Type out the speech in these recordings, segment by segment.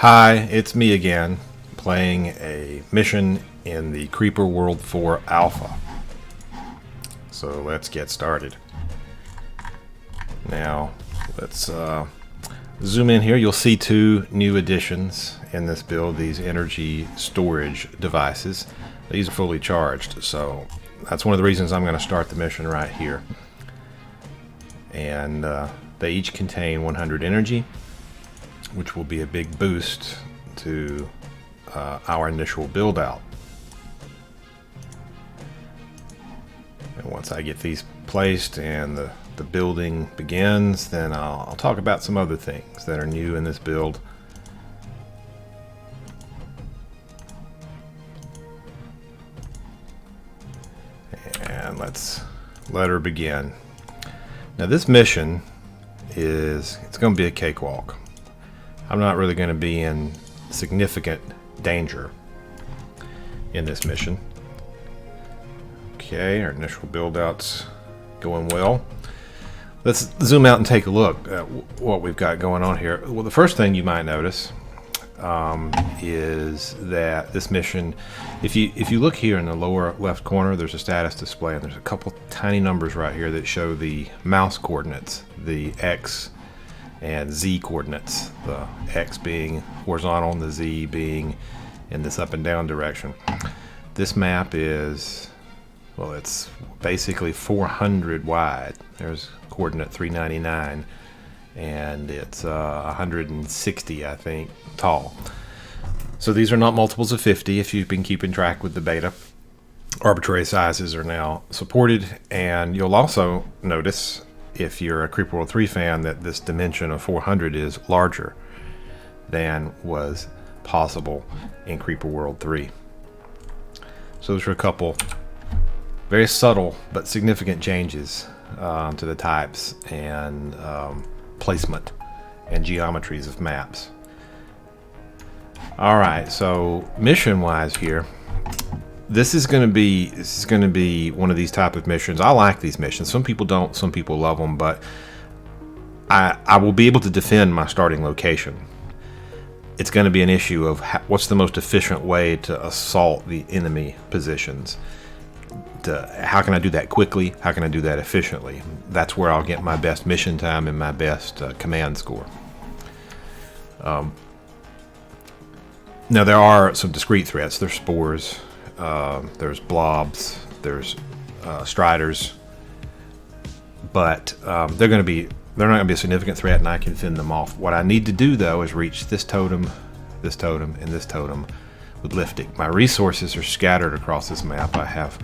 Hi, it's me again, playing a mission in the Creeper World 4 Alpha. So let's get started. Now, let's zoom in here. You'll see two new additions in this build, these energy storage devices. These are fully charged, so that's one of the reasons I'm going to start the mission right here. And they each contain 100 energy, which will be a big boost to our initial build out. And once I get these placed and the building begins, then I'll talk about some other things that are new in this build. And let's let her begin. Now this mission it's going to be a cakewalk. I'm not really going to be in significant danger in this mission. Okay, our initial build out's going well. Let's zoom out and take a look at what we've got going on here. Well, the first thing you might notice is that this mission, if you look here in the lower left corner, there's a status display, and there's a couple tiny numbers right here that show the mouse coordinates, the X and Z coordinates, the X being horizontal and the Z being in this up and down direction. This map is, well, it's basically 400 wide. There's coordinate 399, and it's 160, I think, tall. So these are not multiples of 50 if you've been keeping track with the beta. Arbitrary sizes are now supported, and you'll also notice, if you're a Creeper World 3 fan, that this dimension of 400 is larger than was possible in Creeper World 3. So those are a couple very subtle but significant changes to the types and placement and geometries of maps. Alright, so mission-wise here, this is going to be one of these type of missions. I like these missions. Some people don't, some people love them, but I will be able to defend my starting location. It's going to be an issue of what's the most efficient way to assault the enemy positions. How can I do that quickly? How can I do that efficiently? That's where I'll get my best mission time and my best command score. Now there are some discrete threats. There's spores. There's blobs, there's striders, but they're not going to be a significant threat, and I can fend them off. What I need to do though is reach this totem, and this totem with lifting. My resources are scattered across this map. I have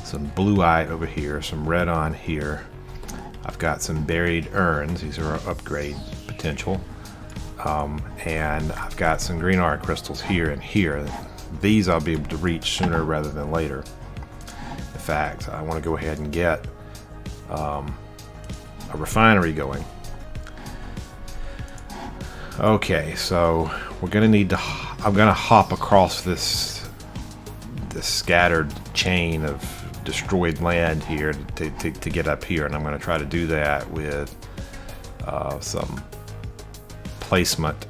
some blueite over here, some red on here. I've got some buried urns. These are upgrade potential, and I've got some green art crystals here and here. These I'll be able to reach sooner rather than later. In fact, I want to go ahead and get a refinery going. Okay, so we're going to need to. I'm going to hop across this scattered chain of destroyed land here to get up here, and I'm going to try to do that with some placement.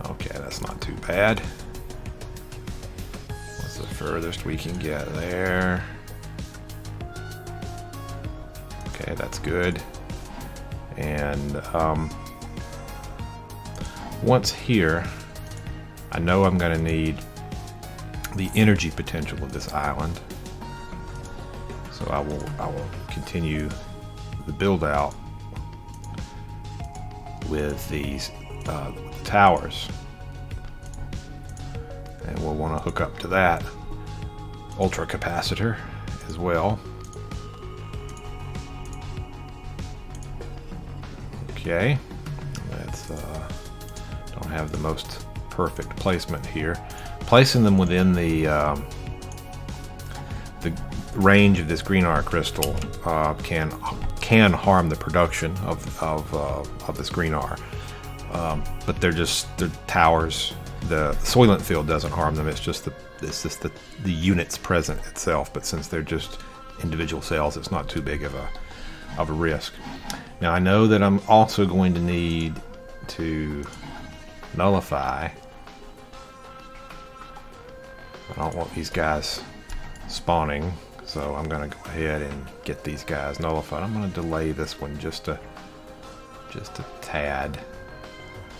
Okay, that's not too bad. What's the furthest we can get there? Okay, that's good. And once here, I know I'm going to need the energy potential of this island. So I will continue the build out with these towers, and we'll want to hook up to that ultra capacitor as well. Okay, let's don't have the most perfect placement here. Placing them within the range of this green art crystal can harm the production of this green art. But they're towers. The Soylent field doesn't harm them. It's just the units present itself. But since they're just individual cells, it's not too big of of a risk. Now I know that I'm also going to need to nullify. I don't want these guys spawning, so I'm going to go ahead and get these guys nullified. I'm going to delay this one just a tad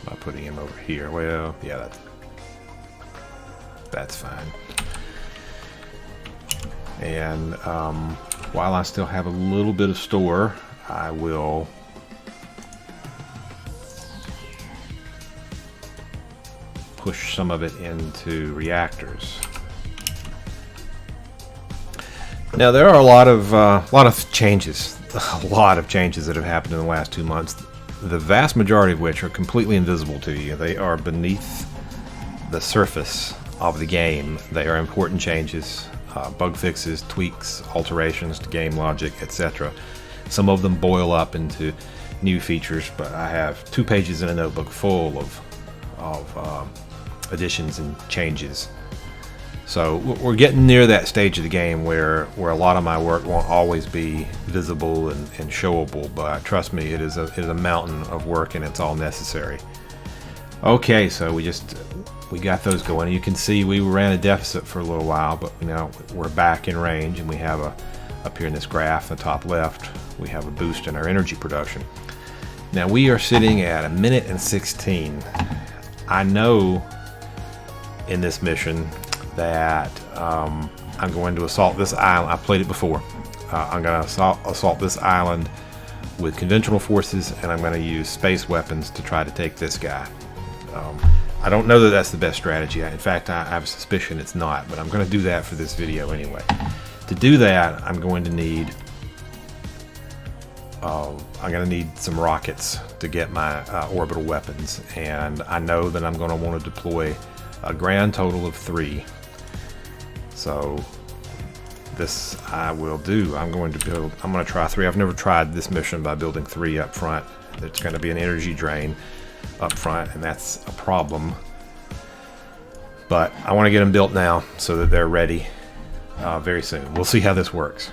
by putting him over here. Well, yeah, that's fine. And while I still have a little bit of store, I will push some of it into reactors. Now there are a lot of changes that have happened in the last 2 months. The vast majority of which are completely invisible to you. They are beneath the surface of the game. They are important changes, bug fixes, tweaks, alterations to game logic, etc. Some of them boil up into new features, but I have 2 pages in a notebook full of additions and changes. So we're getting near that stage of the game where a lot of my work won't always be visible and showable, but trust me, it is a mountain of work and it's all necessary. Okay, so we got those going. You can see we ran a deficit for a little while, but now we're back in range, and we have up here in this graph, the top left, we have a boost in our energy production. Now we are sitting at 1 minute and 16. I know in this mission that I'm going to assault this island. I played it before. I'm going to assault this island with conventional forces, and I'm going to use space weapons to try to take this guy. I don't know that that's the best strategy. In fact, I have a suspicion it's not, but I'm going to do that for this video anyway. To do that, I'm going to need some rockets to get my orbital weapons, and I know that I'm going to want to deploy a grand total of 3. So this I will do. I'm going to try 3. I've never tried this mission by building 3 up front. It's going to be an energy drain up front, and that's a problem. But I want to get them built now so that they're ready very soon. We'll see how this works.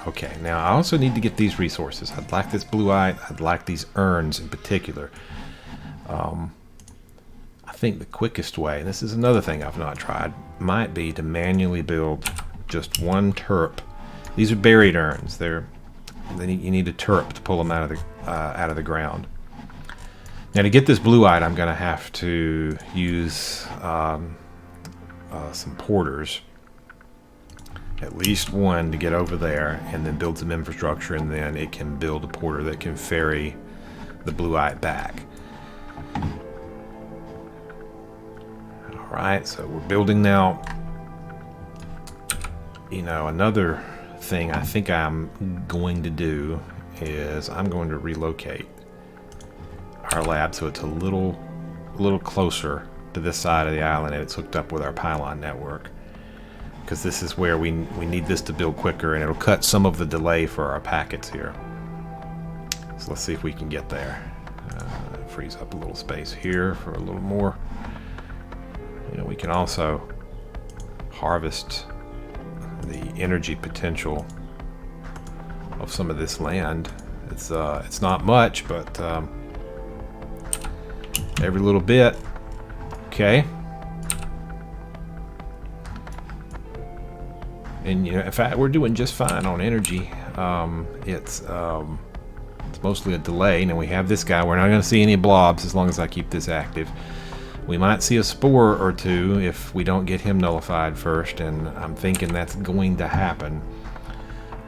Okay, now I also need to get these resources. I'd like this blueite. I'd like these urns in particular. I think the quickest way, and this is another thing I've not tried, might be to manually build just 1 turp. These are buried urns. You need a turp to pull them out of the ground. Now to get this blueite, I'm going to have to use some porters, at least 1 to get over there, and then build some infrastructure, and then it can build a porter that can ferry the blueite back. Alright, so we're building now. You know, another thing I think I'm going to do is I'm going to relocate our lab so it's a little closer to this side of the island, and it's hooked up with our pylon network, because this is where we need this to build quicker, and it'll cut some of the delay for our packets here. So let's see if we can get there. Freeze up a little space here for a little more. You know, we can also harvest the energy potential of some of this land. It's not much, but every little bit. Okay. And you know, in fact, we're doing just fine on energy. It's mostly a delay. Now we have this guy. We're not going to see any blobs as long as I keep this active. We might see a spore or 2 if we don't get him nullified first, and I'm thinking that's going to happen.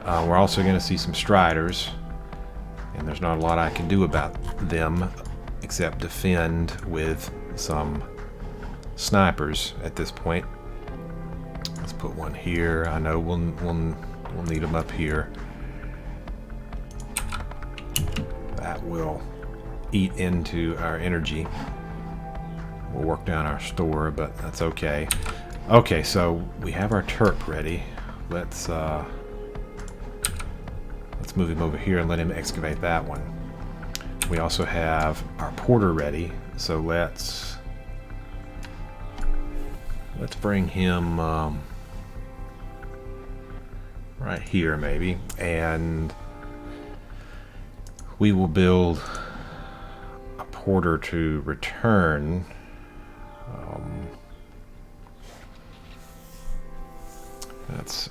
We're also going to see some striders, and there's not a lot I can do about them except defend with some snipers at this point. Let's put 1 here. I know we'll need them up here. That will eat into our energy. We'll work down our store, but that's okay. Okay, so we have our turp ready. Let's move him over here and let him excavate that one. We also have our porter ready, so let's bring him right here maybe, and we will build a porter to return. That's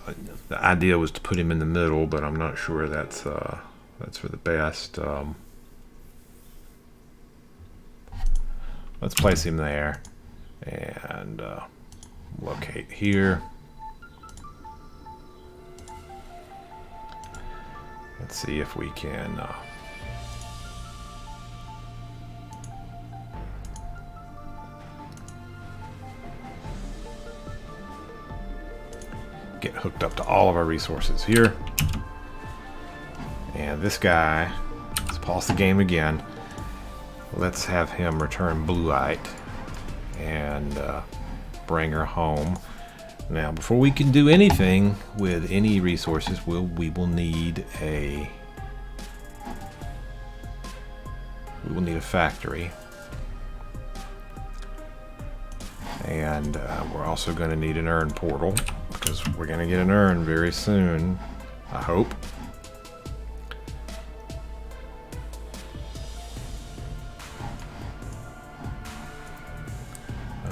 the idea was to put him in the middle, but I'm not sure that's for the best. Let's place him there and locate here. Let's see if we can get hooked up to all of our resources here. And this guy, let's pause the game again. Let's have him return blueite and bring her home. Now, before we can do anything with any resources, we will need a factory, and we're also going to need an urn portal because we're going to get an urn very soon, I hope.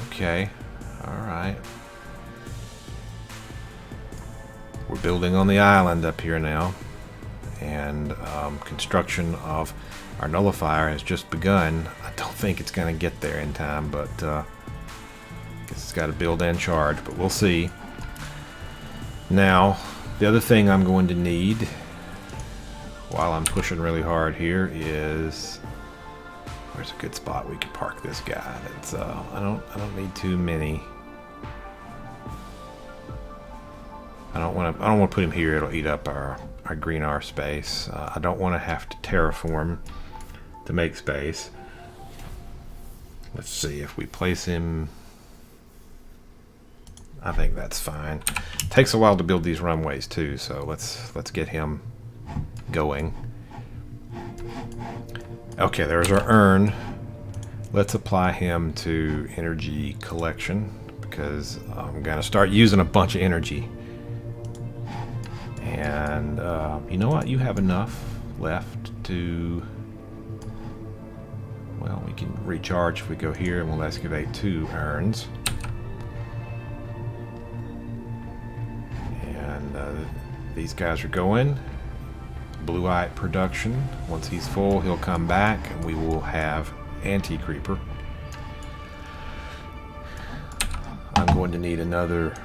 Okay, all right. We're building on the island up here now, and construction of our nullifier has just begun. I don't think it's going to get there in time, but I guess it's got to build and charge, but we'll see. Now, the other thing I'm going to need while I'm pushing really hard here is, where's a good spot we could park this guy? That's I don't need too many. I don't want to put him here. It'll eat up our green R space. I don't want to have to terraform to make space. Let's see if we place him. I think that's fine. It takes a while to build these runways too, so let's get him going. Okay, there's our urn. Let's apply him to energy collection because I'm gonna start using a bunch of energy. And you know what? You have enough left to, well, we can recharge if we go here, and we'll excavate 2 urns. And these guys are going. Blueite production. Once he's full, he'll come back, and we will have anti-creeper. I'm going to need another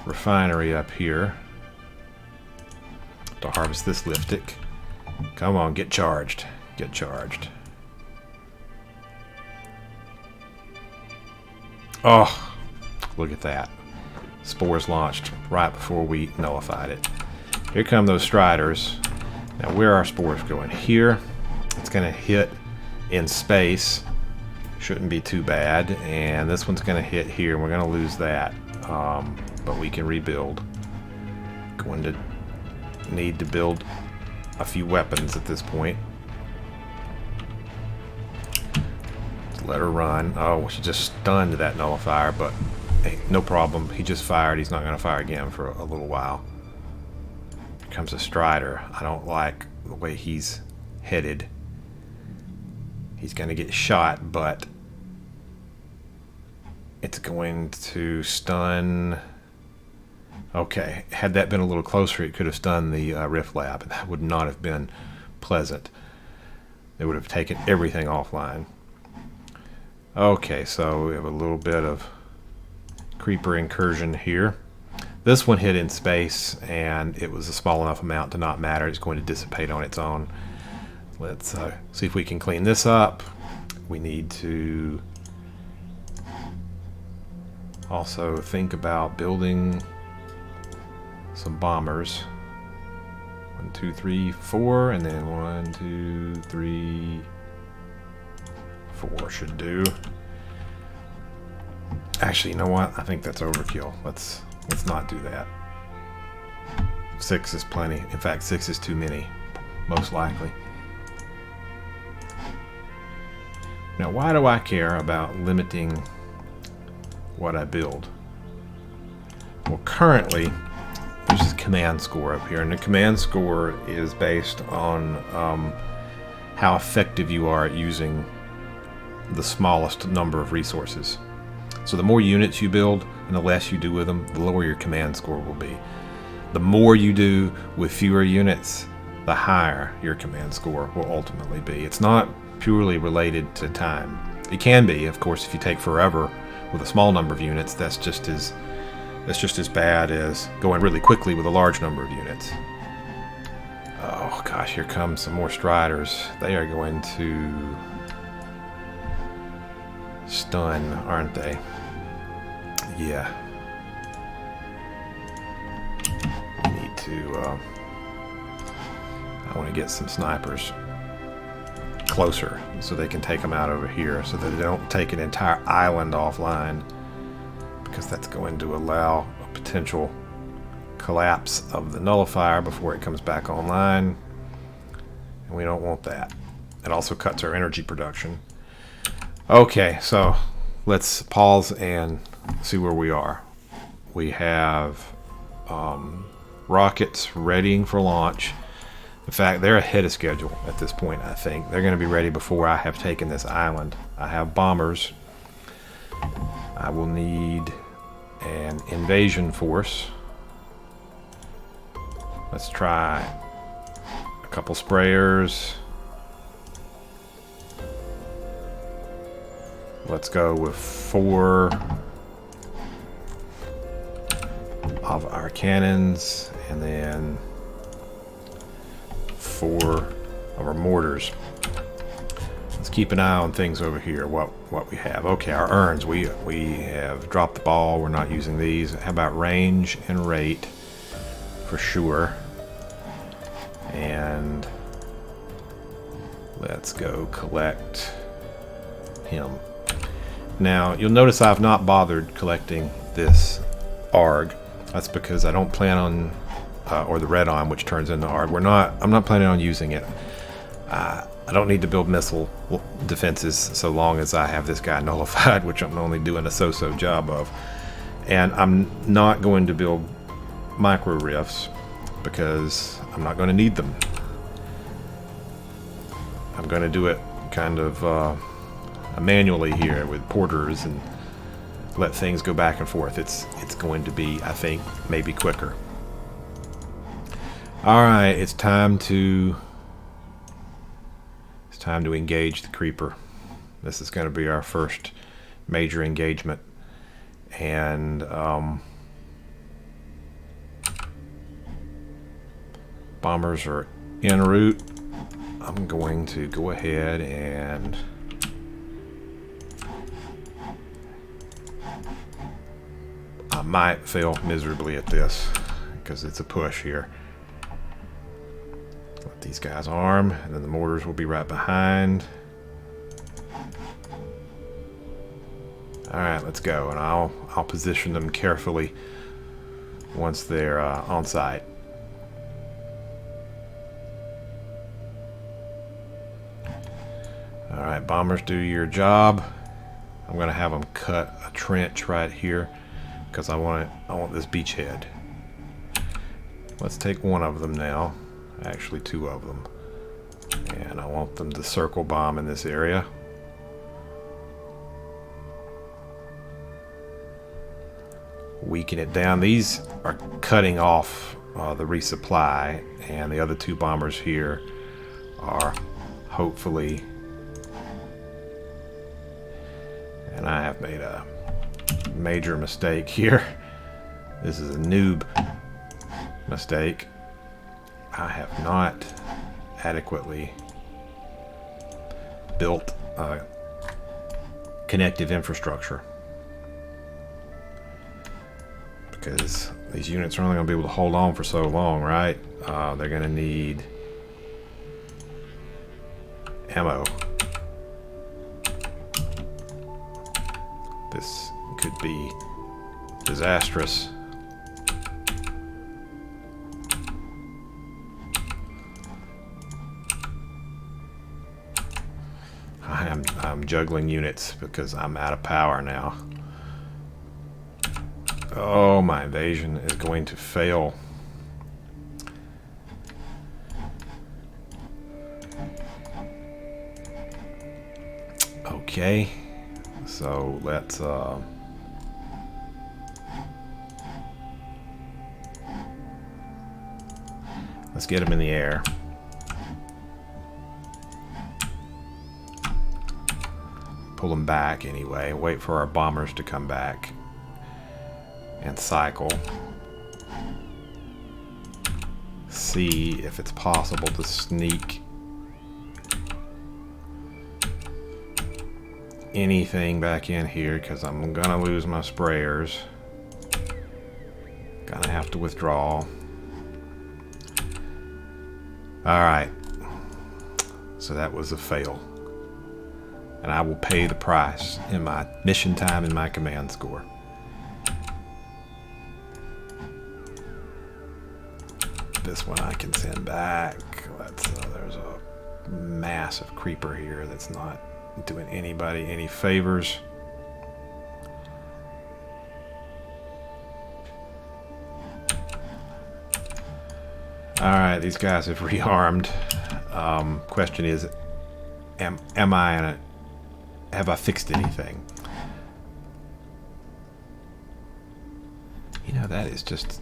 refinery up here to harvest this lipstick. Come on, get charged. Get charged. Oh, look at that. Spores launched right before we nullified it. Here come those striders. Now, where are spores going? Here. It's going to hit in space. Shouldn't be too bad. And this one's going to hit here, and we're going to lose that. But we can rebuild. Going to need to build a few weapons at this point. Let's let her run. Oh, she just stunned that nullifier, but hey, no problem. He just fired. He's not going to fire again for a little while. Here comes a strider. I don't like the way he's headed. He's going to get shot, but it's going to stun. Okay, had that been a little closer, it could have stunned the Rift Lab, and that would not have been pleasant. It would have taken everything offline. Okay, so we have a little bit of creeper incursion here. This one hit in space, and it was a small enough amount to not matter. It's going to dissipate on its own. Let's see if we can clean this up. We need to also think about building some bombers. 1, 2, 3, 4, and then 1, 2, 3, 4 should do. Actually, you know what? I think that's overkill. Let's not do that. 6 is plenty. In fact, 6 is too many, most likely. Now, why do I care about limiting what I build? Well, currently, there's this command score up here, and the command score is based on how effective you are at using the smallest number of resources. So the more units you build and the less you do with them, the lower your command score will be. The more you do with fewer units, the higher your command score will ultimately be. It's not purely related to time. It can be, of course, if you take forever with a small number of units. That's just as bad as going really quickly with a large number of units. Oh gosh, here comes some more Striders. They are going to stun, aren't they? Yeah. We need to I want to get some snipers closer so they can take them out over here, so that they don't take an entire island offline, because that's going to allow a potential collapse of the nullifier before it comes back online, and we don't want that. It also cuts our energy production. Okay, so let's pause and see where we are. We have rockets readying for launch. In fact, they're ahead of schedule at this point. I think they're going to be ready before I have taken this island. I have bombers. I will need an invasion force. Let's try a couple sprayers. Let's go with 4 of our cannons, and then 4 of our mortars. Let's keep an eye on things over here, what we have. Okay, our urns, we have dropped the ball. We're not using these. How about range and rate for sure? And let's go collect him. Now, you'll notice I've not bothered collecting this ARG. That's because I don't plan on, or the red on, which turns into ARG. I'm not planning on using it. I don't need to build missile defenses so long as I have this guy nullified, which I'm only doing a so-so job of. And I'm not going to build micro rifts because I'm not going to need them. I'm going to do it kind of manually here with porters and let things go back and forth. It's going to be, I think, maybe quicker. Alright, it's time to engage the creeper. This is going to be our first major engagement, and bombers are en route. I'm going to go ahead and I might fail miserably at this because it's a push here. Let these guys arm, and then the mortars will be right behind. Alright, let's go, and I'll position them carefully once they're on site. Alright, bombers, do your job. I'm going to have them cut a trench right here because I want this beachhead. Let's take one of them now. Actually, 2 of them. And I want them to circle bomb in this area. Weaken it down. These are cutting off the resupply, and the other 2 bombers here are hopefully... And I have made a major mistake here. This is a noob mistake. I have not adequately built connective infrastructure, because these units are only going to be able to hold on for so long, right? They're going to need ammo. This could be disastrous. I'm juggling units because I'm out of power now. Oh, my invasion is going to fail Okay, so let's get him in the air. Pull him back anyway. Wait for our bombers to come back and cycle. See if it's possible to sneak anything back in here, because I'm gonna lose my sprayers. Gonna have to withdraw. Alright, so that was a fail, and I will pay the price in my mission time and my command score. This one I can send back. There's a massive creeper here that's not doing anybody any favors. Alright, these guys have rearmed. Question is, have I fixed anything? You know, that is just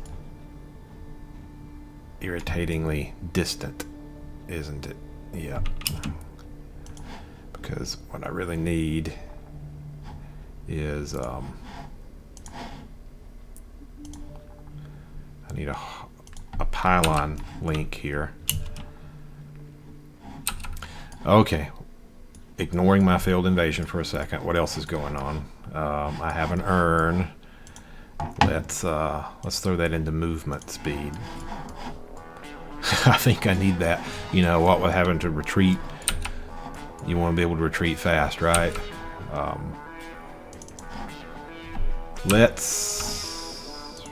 irritatingly distant, isn't it? Yeah. Because what I really need is I need a pylon link here. Okay, ignoring my failed invasion for a second, what else is going on? I have an urn. Let's throw that into movement speed. I think I need that. You know what, with having to retreat, you want to be able to retreat fast, right? Let's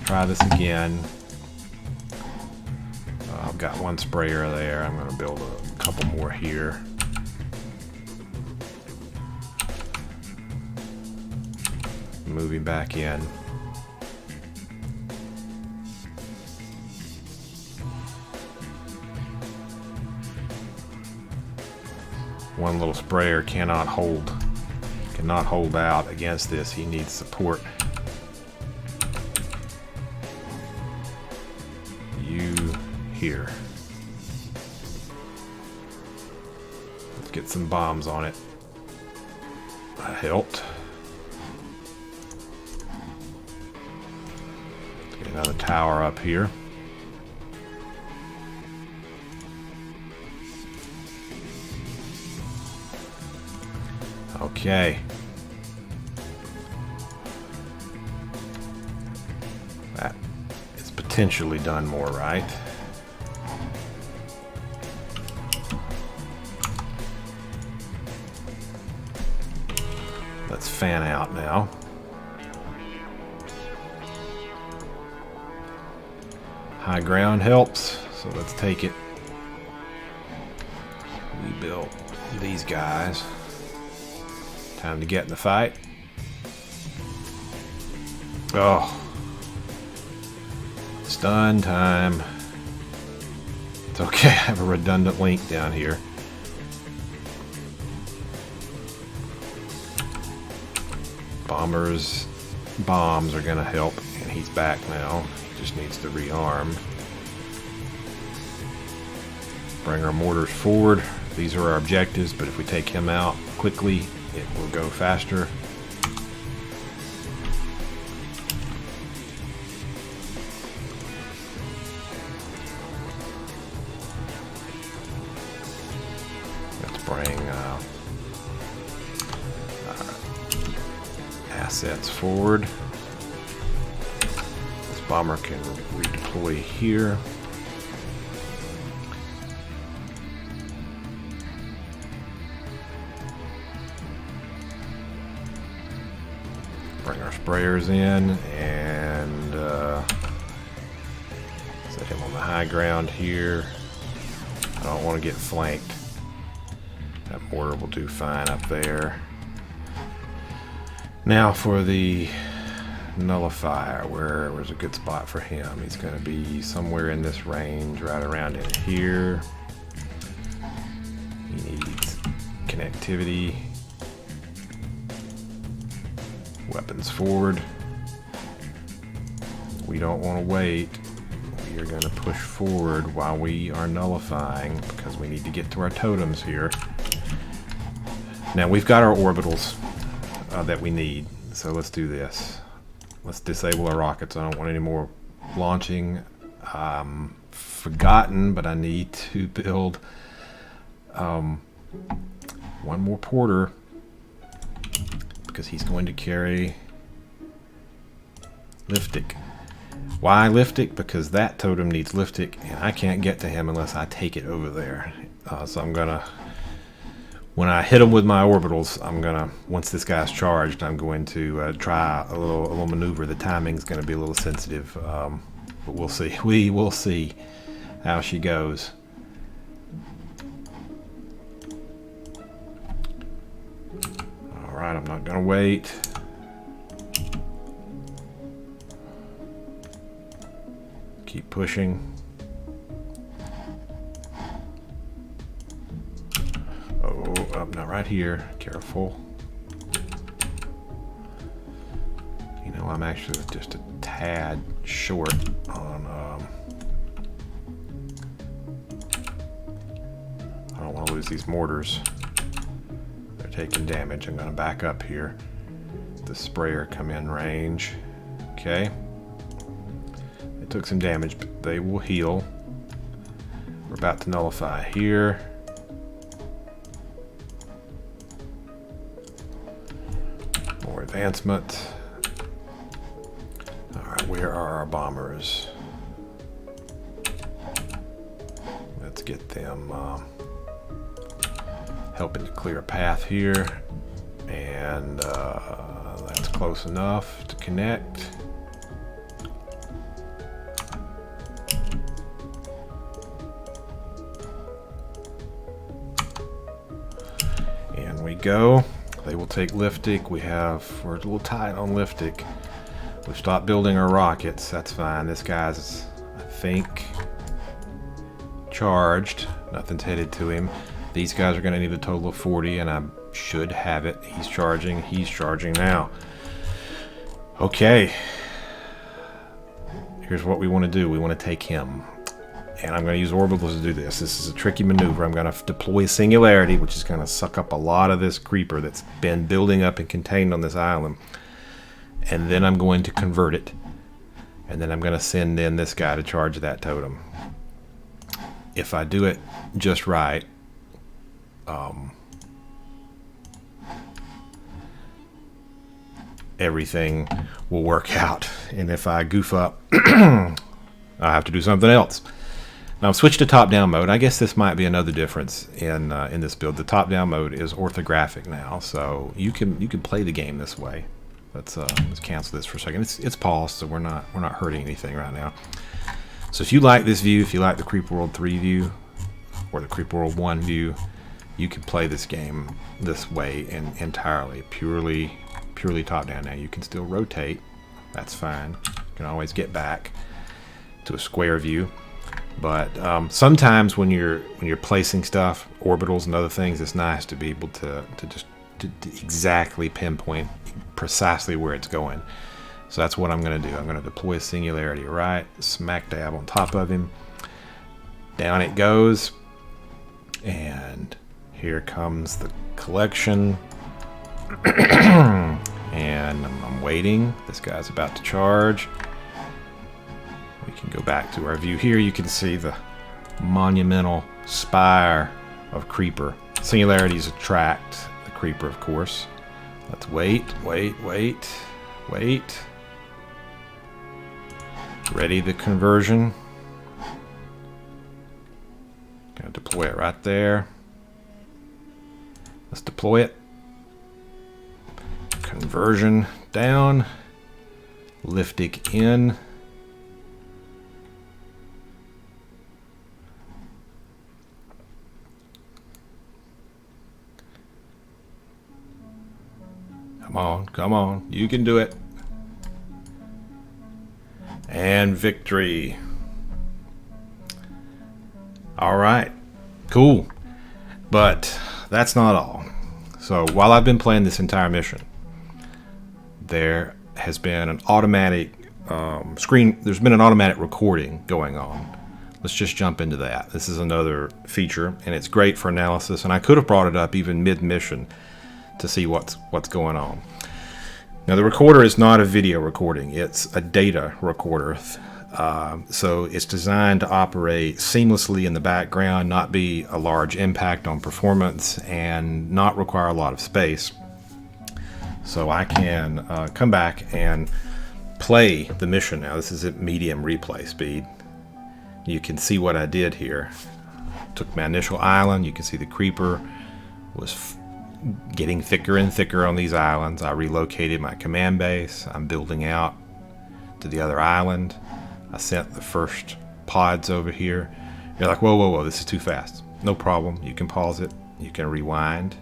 try this again. I've got one sprayer there. I'm going to build a couple more here. Moving back in. One little sprayer cannot hold out against this. He needs support. You here. Let's get some bombs on it. That helped. Let's get another tower up here. Okay. That is potentially done more, right? Let's fan out now. High ground helps, so let's take it. We built these guys. Time to get in the fight. Oh. Stun time. It's okay, I have a redundant link down here. Bombs are gonna help, and he's back now. He just needs to rearm. Bring our mortars forward. These are our objectives, but if we take him out quickly, it will go faster. Let's bring assets forward. This bomber can redeploy here. Bring our sprayers in and set him on the high ground here. I don't want to get flanked. That mortar will do fine up there. Now for the nullifier, where's a good spot for him? He's going to be somewhere in this range, right around in here. He needs connectivity. Weapons forward. We don't want to wait. We are going to push forward while we are nullifying because we need to get to our totems here. Now we've got our orbitals that we need, so let's do this. Let's disable our rockets. I don't want any more launching. Forgotten, but I need to build one more porter because he's going to carry Liftic. Why Liftic? Because that totem needs Liftic, and I can't get to him unless I take it over there. So I'm gonna, when I hit him with my orbitals, I'm gonna, once this guy's charged, I'm going to try a little maneuver. The timing's gonna be a little sensitive, but we'll see. We will see how she goes. All right, I'm not gonna wait. Keep pushing. Oh, not right here. Careful. You know, I'm actually just a tad short on. I don't want to lose these mortars. They're taking damage. I'm going to back up here. The sprayer come in range. Okay. They took some damage, but they will heal. We're about to nullify here. More advancement. Alright, where are our bombers? Let's get them helping to clear a path here. And that's close enough to connect. And we go. They will take Liftic. We're a little tight on Liftic. We've stopped building our rockets. That's fine. This guy's, I think, charged. Nothing's headed to him. These guys are going to need a total of 40, and I should have it. He's charging. He's charging now. Okay. Here's what we want to do. We want to take him. And I'm going to use orbitals to do this. This is a tricky maneuver. I'm going to deploy Singularity, which is going to suck up a lot of this creeper that's been building up and contained on this island. And then I'm going to convert it. And then I'm going to send in this guy to charge that totem. If I do it just right, everything will work out. And if I goof up, I'll have to do something else. Now I've switched to top-down mode. I guess this might be another difference in this build. The top-down mode is orthographic now, so you can play the game this way. Let's cancel this for a second. It's paused, so we're not hurting anything right now. So if you like this view, if you like the Creep World 3 view or the Creep World 1 view, you can play this game this way entirely, purely top-down. Now you can still rotate. That's fine. You can always get back to a square view. But sometimes when you're placing stuff, orbitals and other things, it's nice to be able to exactly pinpoint precisely where it's going. So that's what I'm going to do. I'm going to deploy Singularity right smack dab on top of him. Down it goes. And here comes the collection. And I'm waiting. This guy's about to charge. We can go back to our view here. You can see the monumental spire of Creeper. Singularities attract the Creeper, of course. Let's wait. Ready the conversion. Gonna deploy it right there. Let's deploy it. Conversion down. Liftic in. Come on, you can do it. And victory. All right, cool. But that's not all. So while I've been playing this entire mission, there has been an automatic there's been an automatic recording going on. Let's just jump into that. This is another feature, and it's great for analysis, and I could have brought it up even mid-mission to see what's going on. Now, the recorder is not a video recording. It's a data recorder. So it's designed to operate seamlessly in the background, not be a large impact on performance, and not require a lot of space. So I can come back and play the mission. Now, this is at medium replay speed. You can see what I did here. Took my initial island. You can see the creeper was getting thicker and thicker on these islands. I relocated my command base. I'm building out to the other island. I sent the first pods over here. You're like, whoa, whoa, whoa, this is too fast. No problem. You can pause it. You can rewind.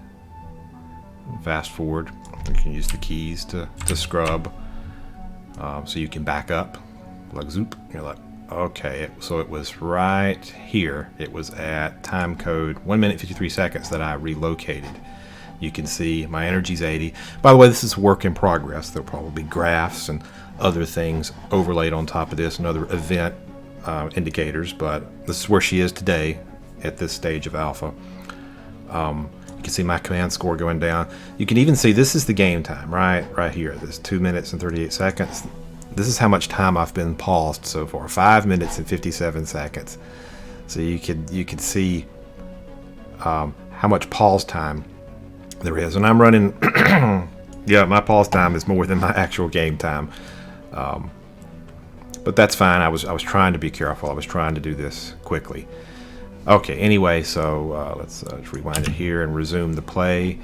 Fast forward. You can use the keys to scrub. So you can back up. Like zoop. You're like, okay, so it was right here. It was at time code 1 minute 53 seconds that I relocated. You can see my energy's 80. By the way, this is work in progress. There'll probably be graphs and other things overlaid on top of this and other event indicators, but this is where she is today at this stage of alpha. You can see my command score going down. You can even see this is the game time, right here. This 2 minutes and 38 seconds. This is how much time I've been paused so far. 5 minutes and 57 seconds. So you could see how much pause time there is. And I'm running, yeah, my pause time is more than my actual game time. But that's fine. I was trying to be careful. I was trying to do this quickly. Okay, anyway, so let's rewind it here and resume the play.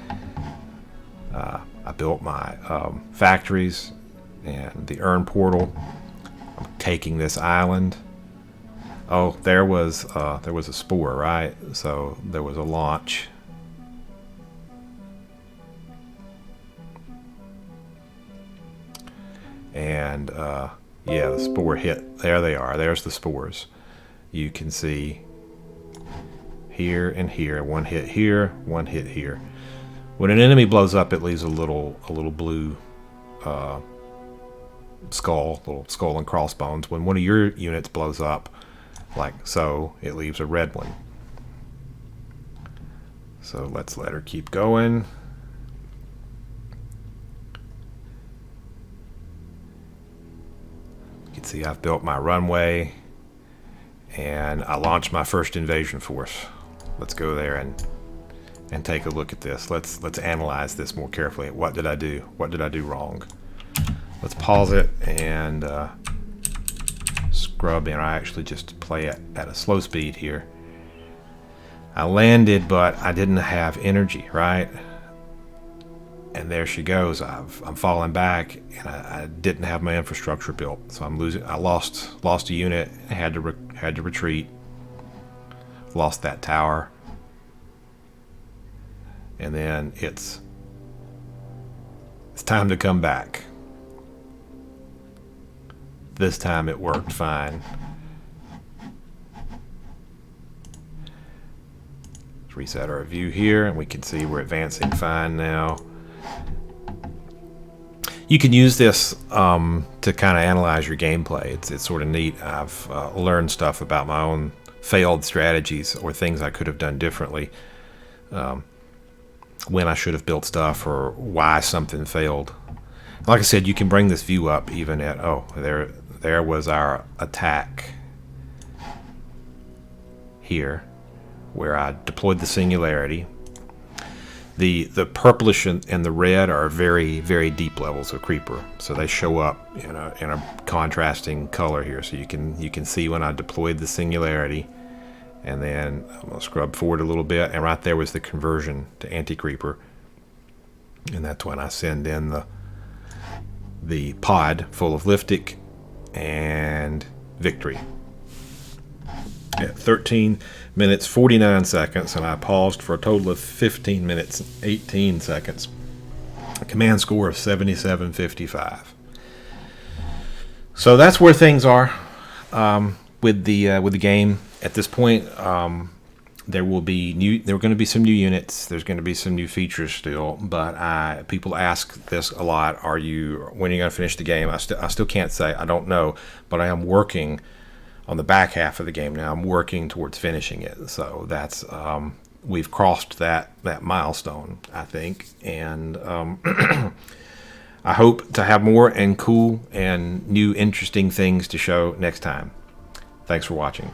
I built my factories and the urn portal. I'm taking this island. Oh, there was a spore, right? So there was a launch. And yeah, the spore hit. There they are. There's the spores. You can see here and here. One hit here, one hit here. When an enemy blows up, it leaves a little blue little skull and crossbones. When one of your units blows up, like so, it leaves a red one. So let's let her keep going. You can see I've built my runway and I launched my first invasion force. Let's go there and take a look at this. Let's analyze this more carefully. What did I do? What did I do wrong? Let's pause it and scrub in. I actually just play it at a slow speed here. I landed, but I didn't have energy, right? And there she goes. I'm falling back, and I didn't have my infrastructure built, so I'm losing. I lost a unit. I had to retreat. Lost that tower, and then it's time to come back. This time it worked fine. Let's reset our view here, and we can see we're advancing fine now. You can use this to kind of analyze your gameplay. It's sort of neat. I've learned stuff about my own failed strategies or things I could have done differently, when I should have built stuff or why something failed. Like I said, you can bring this view up even at, oh, there was our attack here where I deployed the singularity. The purplish and the red are very, very deep levels of creeper, so they show up in a contrasting color here. So you can see when I deployed the singularity, and then I'm gonna scrub forward a little bit, and right there was the conversion to anti-creeper, and that's when I send in the pod full of Liftic and Victory at 13 minutes 49 seconds, and I paused for a total of 15 minutes 18 seconds. A command score of 7755. So that's where things are with the game at this point. There will be new. There are going to be some new units. There's going to be some new features still. But people ask this a lot. When are you going to finish the game? I still can't say. I don't know. But I am working on the back half of the game now. I'm working towards finishing it. So that's we've crossed that milestone, I think, and I hope to have more and cool and new interesting things to show next time. Thanks for watching.